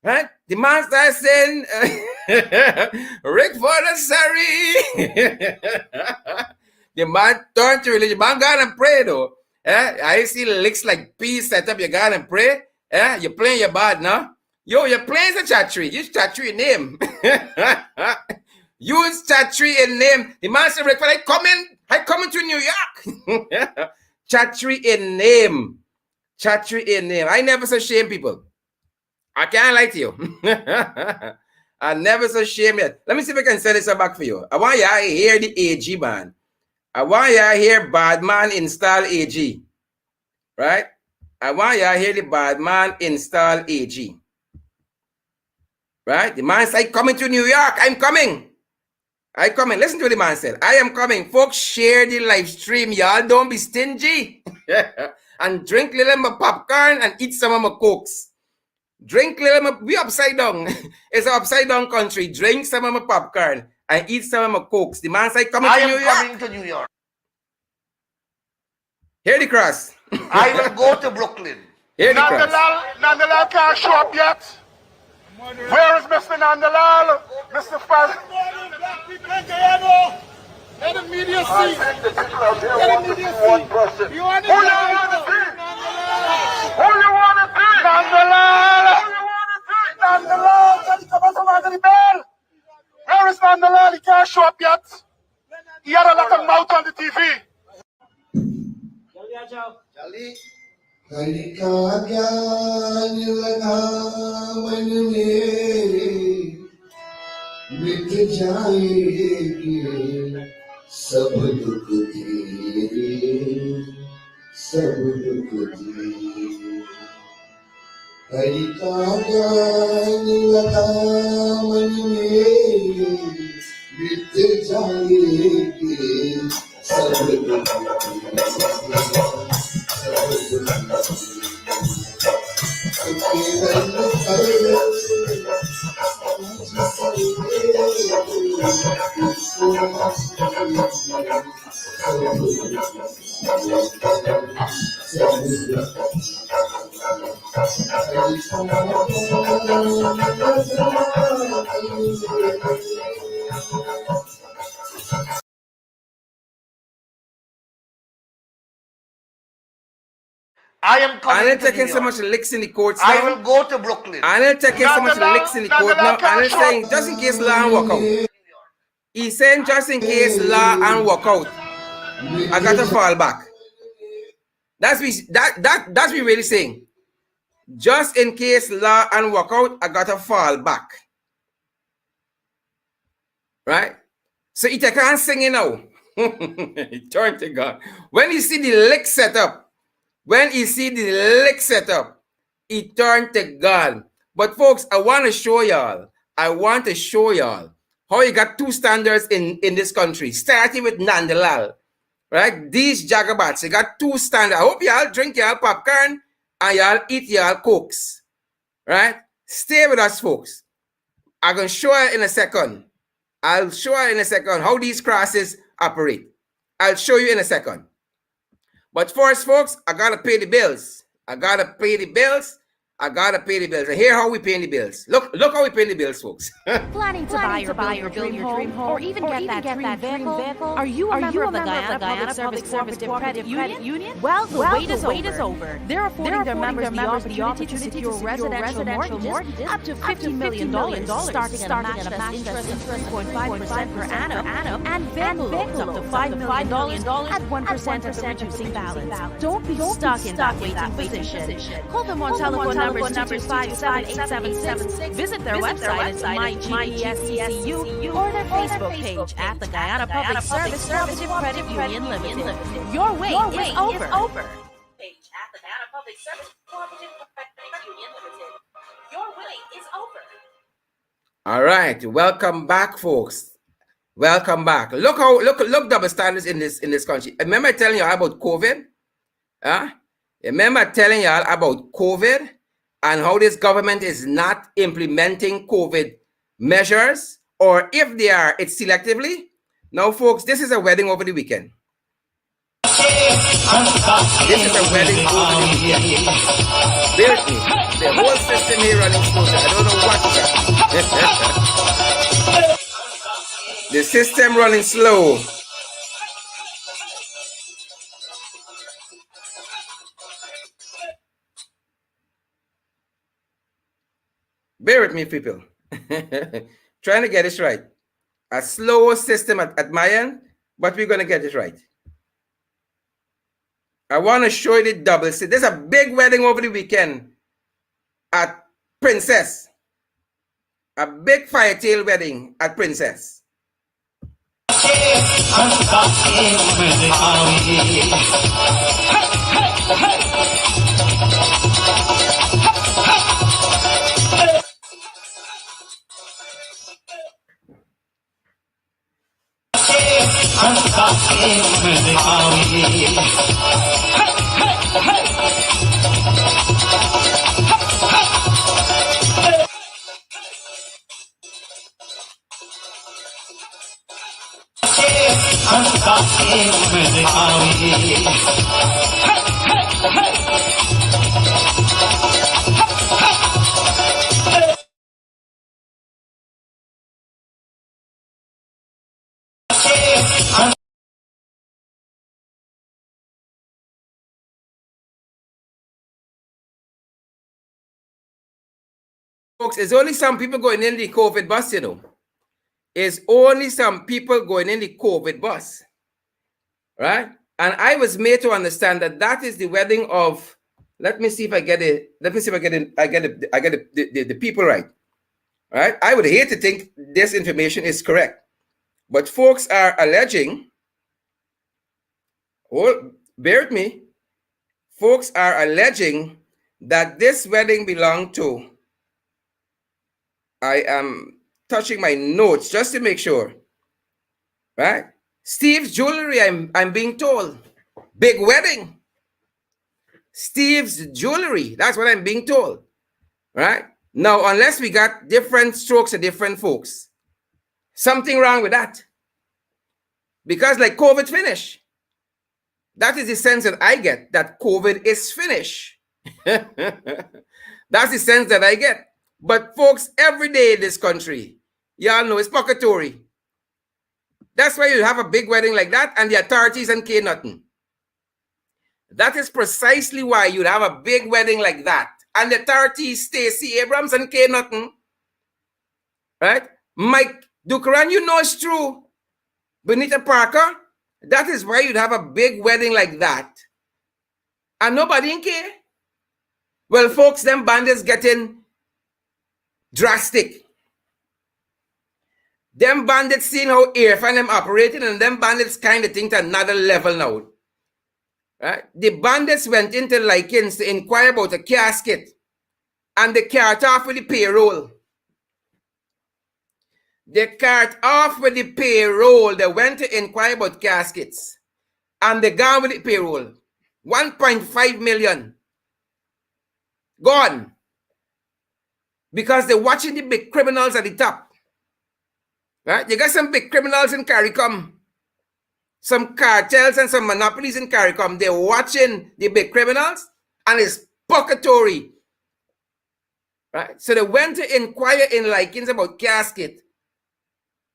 Right? The man starts saying, Rick Ford is sorry. The man turned to religion. Man, God and pray though. I see licks like peace set up your God and pray. You're playing your bad now. Yo, you're playing the chattery. Use chattery in name. Use chattery in name. The man said, Rick, I coming to New York. Chattery in name. Chattery in name. I never so shame people. I can't lie to you. I never so shame yet. Let me see if I can send this back for you. I want you to hear the AG, man. I want you to hear bad man install AG. Right? I want y'all hear the bad man install AG. Right? The man said, coming to New York. I'm coming. I'm coming. Listen to what the man said. I am coming. Folks, share the live stream. Y'all don't be stingy. And drink little my popcorn and eat some of my cokes. Drink little my, we upside down. It's an upside down country. Drink some of my popcorn and eat some of my cokes. The man said, coming to New York. I am coming to New York. Hear the cross. I will go to Brooklyn. Hear the cross. Nandalal can't show up yet. Where is Mr. Nandalal? Mr. Faz? Let the media see. Let the media see. You want Who you want to see? Who you want to see? Nandalal! Who you want to see? Nandalal! Where is Nandalal? He can't show up yet. He had a lot of mouth on the TV. Hari का ज्ञान लगा मन में मिट जाएंगे सब दुख तेरे सब दुख तेरे हरि का ज्ञान लगा मन में मिट जाएंगे सब दुख I am coming I'm to New taking so York. much licks in the courts I now. will go to Brooklyn. I'm taking so much licks in the court now. And I'm saying, just in case law and walk out. He's saying, just in case law and walk out, I got to fall back. That's what we really saying. Just in case law and walk out, I got to fall back. Right? So if I can't sing it now, turn to God. When you see the lick set up, he turned to God. But folks, I want to show y'all how you got two standards in this country, starting with Nandalal. Right? These jagabats, you got two standards. I hope y'all drink y'all popcorn and y'all eat y'all cokes. Right? Stay with us, folks. I'm going to show you in a second. I'll show you in a second how these crosses operate. I'll show you in a second. But first, folks, I got to pay the bills. And here how we pay the bills. Look how we pay the bills, folks. Planning to buy or build your dream home, or even get that dream vehicle? Are you a member of the Guyana Public Service Cooperative Union? Well, the wait is over. They're affording their members the opportunity to secure residential mortgages up to $50 million, starting at a matchless interest of 3.5% per annum, and vehicle loans up to $5 million at 1% of the reducing balance. Don't be stuck in that waiting position. Call them on telephone numbers 225-78776. Visit their website at MyGESCCU or their Facebook page at the Guyana Public Service Cooperative Credit Union Limited. Your wait is over. Page at the Guyana Public Service Cooperative Credit Union Limited. Your wait is over. All right, welcome back, folks. Welcome back. Look double standards in this country. Remember telling you about COVID? Remember telling y'all about COVID and how this government is not implementing COVID measures, or if they are, it's selectively. Now, folks, this is a wedding over the weekend. This is a wedding over the weekend. Bear with me. The whole system here running smoothly. I don't know what. The system running slow. Bear with me, people. Trying to get this right. A slow system at my end, but we're going to get it right. I want to show you the double. See, there's a big wedding over the weekend at Princess. A big firetail wedding at Princess. Folks, it's only some people going in the COVID bus, you know. It's only some people going in the COVID bus, right? And I was made to understand that that is the wedding of. Let me see if I get it. Let me see if I get it. I get the people right. Right? I would hate to think this information is correct, but folks are alleging. Oh, bear with me. Folks are alleging that this wedding belonged to. I am touching my notes just to make sure. Right? Steve's jewelry, I'm being told. Big wedding. Steve's jewelry. That's what I'm being told. Right? Now, unless we got different strokes of different folks, something wrong with that. Because like COVID finished. That is the sense that I get, that COVID is finished. That's the sense that I get. But folks, every day in this country, y'all know it's pocketory. That's why you have a big wedding like that and the authorities and care nothing. That is precisely why you'd have a big wedding like that and the authorities, Stacey Abrams and care nothing. Right? Mike Dukaran, you know it's true. Benita Parker, that is why you'd have a big wedding like that and nobody care. Well, folks, them bandits getting drastic. Them bandits seeing how Irfaan them operating and them bandits kind of think to another level now. Right? The bandits went into Likens to inquire about a casket and they cart off with the payroll. They cart off with the payroll. They went to inquire about caskets and they gone with the payroll. 1.5 million. Gone. Because they're watching the big criminals at the top. Right? You got some big criminals in CARICOM. Some cartels and some monopolies in CARICOM. They're watching the big criminals and it's pocketory. Right? So they went to inquire in Likens about casket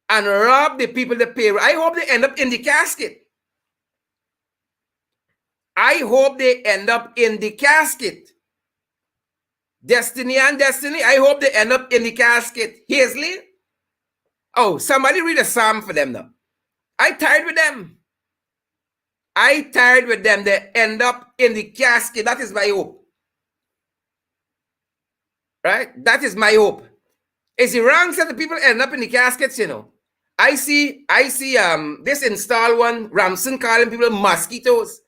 and rob the people the payroll. I hope they end up in the casket. I hope they end up in the casket. Destiny and Destiny, I hope they end up in the casket. Hazley? Oh, somebody read a psalm for them now. I tired with them. I tired with them. They end up in the casket. That is my hope. Right? That is my hope. It's the wrong set of people end up in the caskets, you know. I see this install one, Ramson calling people mosquitoes.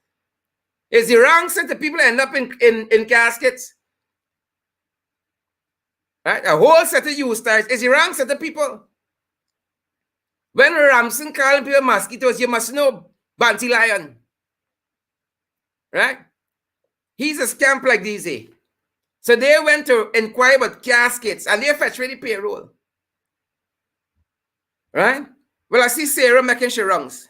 It's the wrong set of people end up in caskets. Right? A whole set of you stars is the wrong set of people. When Ramson calling people mosquitoes, you must know Banty Lion. Right? He's a scamp like these. So they went to inquire about caskets and they fetch ready payroll. Right? Well, I see Seeram making sharongs.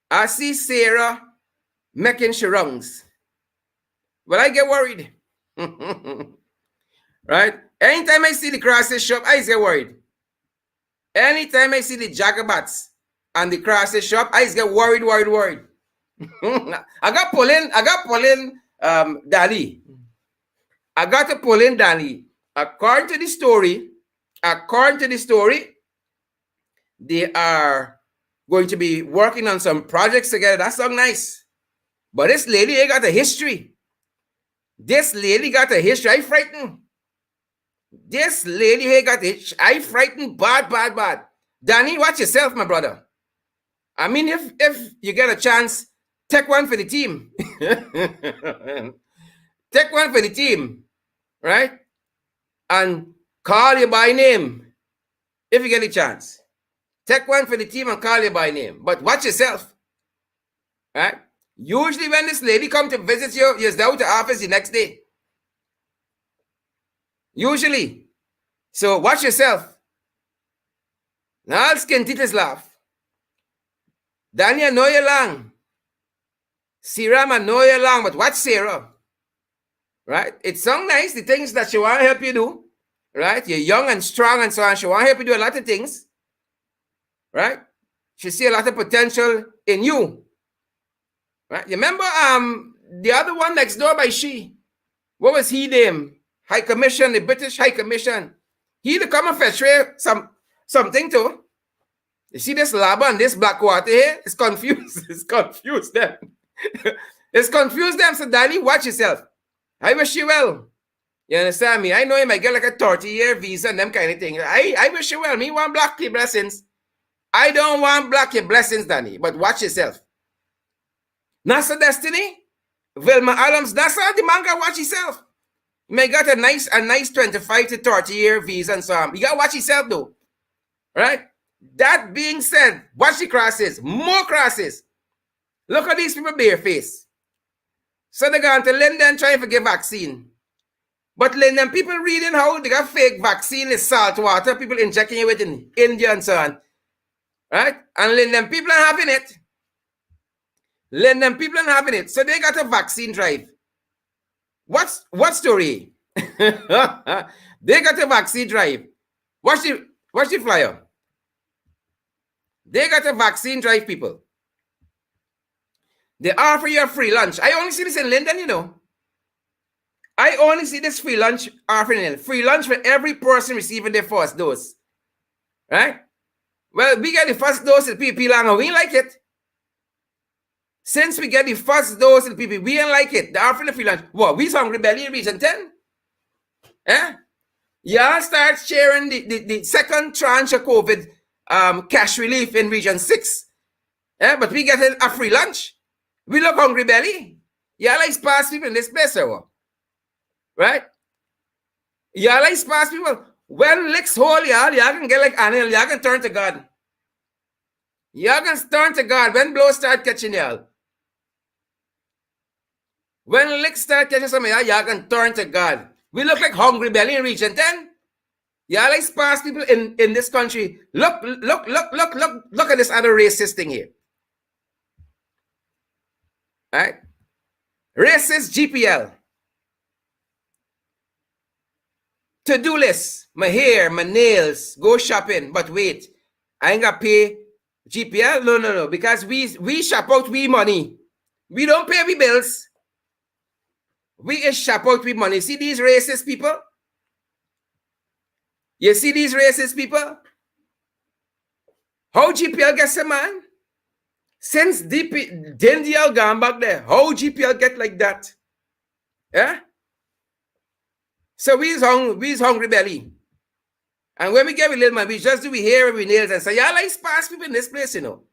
I see Sarah making sharongs. Well, I get worried. Right? Anytime I see the crosses shop, I get worried. Anytime I see the Jagabats and the crosses shop, I get worried. I got pull in Danny. I got to pull in Danny. According to the story, they are going to be working on some projects together. That sounds nice. But this lady ain't got a history. This lady got a history. I frightened. This lady ain't got a history. I frightened bad. Danny, watch yourself, my brother. I mean, if you get a chance, take one for the team. Take one for the team, right? And call you by name if you get a chance. Take one for the team and call you by name. But watch yourself. Right? Usually when this lady come to visit you, you're down to office the next day. Usually. So watch yourself. Now all skin teeth laugh. Danny, I know you long. Seeram, I know you long, but watch Sarah. Right? It sounds nice, the things that she want to help you do. Right? You're young and strong and so on. She want to help you do a lot of things. Right? She see a lot of potential in you. Right? You remember the other one next door by she? What was he name? High Commission, the British High Commission. He to come and fetch something too. You see this lava and this black water here? It's confused. It's confused them. It's confused them. So Danny, watch yourself. I wish you well. You understand me? I know you might get like a 30-year visa and them kind of thing. I wish you well. Me want block your blessings. I don't want block your blessings, Danny. But watch yourself. NASA Destiny, Vilma Adams, NASA the manga, watch yourself. You may got a nice 25 to 30-year visa and so on. You gotta watch yourself though. Right? That being said, watch the crosses, more crosses. Look at these people bare face. So they're going to London trying to get vaccine. But London people reading how they got fake vaccine is salt water, people injecting it with in India and so on. Right? And London people are having it. London people are having it. So they got a vaccine drive. What story? They got a vaccine drive. Watch the flyer. They got a vaccine drive, people. They offer you a free lunch. I only see this in London, you know. I only see this free lunch offering. Free lunch for every person receiving their first dose. Right? Well, we get the first dose of people and we like it. Since we get the first dose of people, we don't like it. They're offering the free lunch. What? We hungry belly in region 10? Eh? Y'all start sharing the second tranche of COVID cash relief in region 6. Eh? But we get a free lunch. We look hungry belly. Y'all like sparse people in this place or what? Right? Y'all like sparse people. When licks hole y'all can get like animal. Y'all can turn to God. Y'all can turn to God when blows start catching y'all. When licks start catching some of y'all can turn to God. We look like hungry belly in region 10. Y'all like sparse people in this country. Look at this other racist thing here. Right? Racist GPL. To-do list. My hair, my nails, go shopping. But wait, I ain't got to pay GPL? No. Because we shop out we money. We don't pay we bills. We is shop out we money. See these racist people? You see these racist people? How GPL gets a man? Since DNDL gone back there, how GPL get like that? Yeah? So we's hungry belly. And when we get a little man, we just do we hair and we nails and say, y'all like sparse people in this place, you know.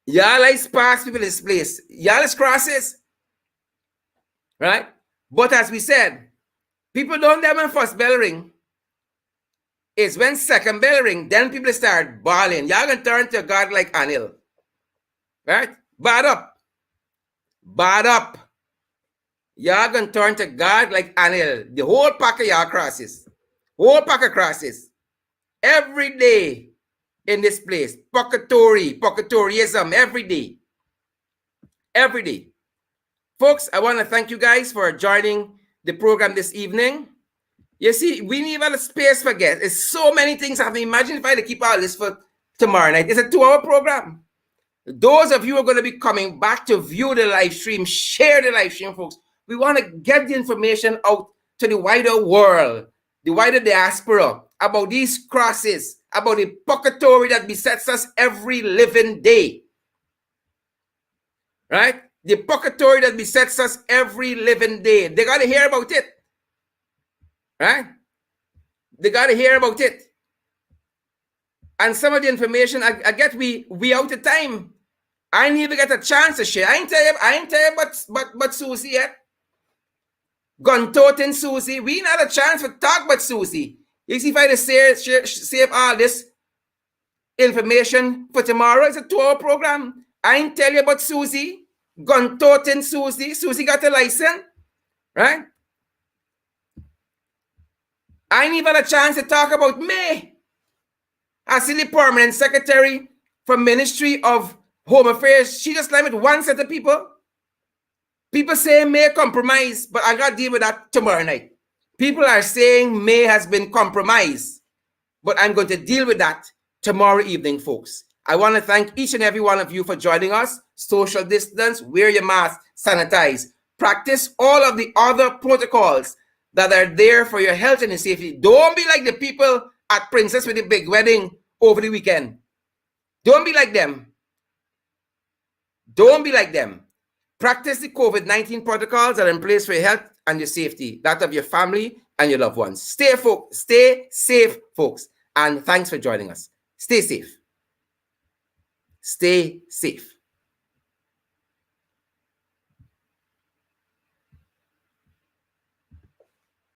Y'all like sparse people in this place. Y'all is crosses. Right? But as we said, people don't have when first bell ring. It's when second bell ring, then people start bawling. Y'all can turn to God like Anil. Right? Bad up. Bad up. Y'all can turn to God like Anil. The whole pack of y'all crosses. Whole pack of crosses. Every day in this place. Pocketoryism every day. Every day. Folks, I want to thank you guys for joining the program this evening. You see, we need a space for guests. There's so many things happening. Imagine if I had to keep our list for tomorrow night. It's a 2-hour program. Those of you who are going to be coming back to view the live stream, share the live stream, folks. We want to get the information out to the wider world, the wider diaspora, about these crosses, about the pocketory that besets us every living day. Right? The pocketory that besets us every living day. They got to hear about it. Right? They got to hear about it. And some of the information, I get we out of time. I didn't even get a chance to share. I ain't tell you but Susie yet. Gun-toting Susie. We not a chance to talk about Susie. You see if I save all this, information for tomorrow. It's a 2-hour program. I ain't tell you about Susie, gun-toting Susie. Susie got a license, right? I ain't even had a chance to talk about May. I see the permanent secretary for Ministry of Home Affairs. She just limited one set of people. People say May compromise, but I got to deal with that tomorrow night. People are saying May has been compromised, but I'm going to deal with that tomorrow evening, folks. I want to thank each and every one of you for joining us. Social distance, wear your mask, sanitize, practice all of the other protocols that are there for your health and your safety. Don't be like the people at Princess with the big wedding over the weekend. Don't be like them. Don't be like them. Practice the COVID-19 protocols that are in place for your health and your safety, that of your family and your loved ones. Stay safe, folks. And thanks for joining us. Stay safe. Stay safe.